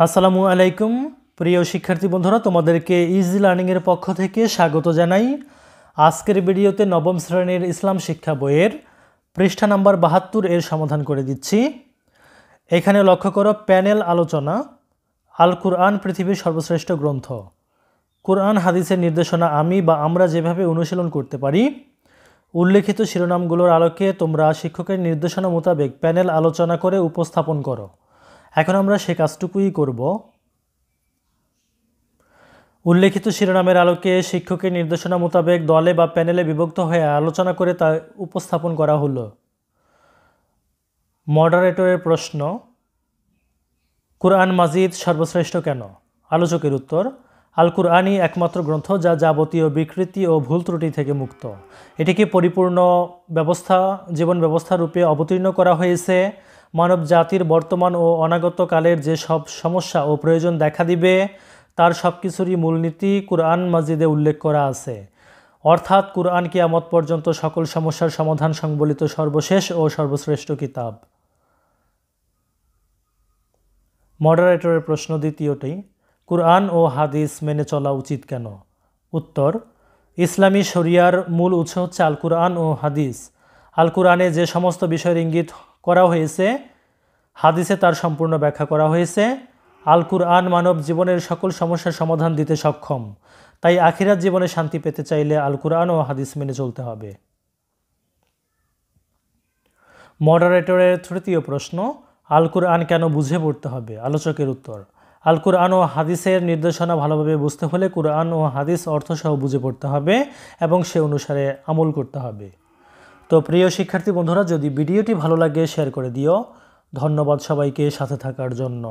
আসসালামু আলাইকুম প্রিয় শিক্ষার্থী বন্ধুরা, তোমাদেরকে ইজি লার্নিংয়ের পক্ষ থেকে স্বাগত জানাই। আজকের ভিডিওতে নবম শ্রেণীর ইসলাম শিক্ষা বইয়ের পৃষ্ঠা নাম্বার ৭২ এর সমাধান করে দিচ্ছি। এখানে লক্ষ্য করো, প্যানেল আলোচনা, আল কুরআন পৃথিবীর সর্বশ্রেষ্ঠ গ্রন্থ। কুরআন হাদিসের নির্দেশনা আমি বা আমরা যেভাবে অনুশীলন করতে পারি, উল্লেখিত শিরোনামগুলোর আলোকে তোমরা শিক্ষকের নির্দেশনা মোতাবেক প্যানেল আলোচনা করে উপস্থাপন করো। এখন আমরা সে কাজটুকুই করব। উল্লেখিত শিরোনামের আলোকে শিক্ষকের নির্দেশনা মোতাবেক দলে বা প্যানেলে বিভক্ত হয়ে আলোচনা করে তা উপস্থাপন করা হলো। মডারেটরের প্রশ্ন, কুরআন মাজিদ সর্বশ্রেষ্ঠ কেন? আলোচকের উত্তর, আল কুরআনই একমাত্র গ্রন্থ যা যাবতীয় বিকৃতি ও ভুল ত্রুটি থেকে মুক্ত। এটিকে পরিপূর্ণ জীবন ব্যবস্থা রূপে অবতীর্ণ করা হয়েছে। মানব জাতির বর্তমান ও অনাগত কালের যে সব সমস্যা ও প্রয়োজন দেখা দিবে, তার সব কিছুরই মূলনীতি কুরআন মাজিদে উল্লেখ করা আছে। অর্থাৎ কুরআন কিয়ামত পর্যন্ত সকল সমস্যার সমাধান সংবলিত সর্বশেষ ও সর্বশ্রেষ্ঠ কিতাব। মডারেটরের প্রশ্ন দ্বিতীয়টি, কুরআন ও হাদিস মেনে চলা উচিত কেন? উত্তর, ইসলামী শরিয়ার মূল উৎস হচ্ছে আল কুরআন ও হাদিস। আল কুরআনে যে সমস্ত বিষয়ের ইঙ্গিত করা হয়েছে, হাদিসে তার সম্পূর্ণ ব্যাখ্যা করা হয়েছে। আল কুরআন মানব জীবনের সকল সমস্যার সমাধান দিতে সক্ষম। তাই আখিরাত জীবনে শান্তি পেতে চাইলে আল কুরআন ও হাদিস মেনে চলতে হবে। মডারেটরের তৃতীয় প্রশ্ন, আল কুরআন কেন বুঝে পড়তে হবে? আলোচকের উত্তর, আল কুরআন ও হাদিসের নির্দেশনা ভালোভাবে বুঝতে হলে কুরআন ও হাদিস অর্থসহ বুঝে পড়তে হবে এবং সে অনুসারে আমল করতে হবে। তো প্রিয় শিক্ষার্থী বন্ধুরা, যদি ভিডিওটি ভালো লাগে শেয়ার করে দিও। ধন্যবাদ সবাইকে সাথে থাকার জন্য।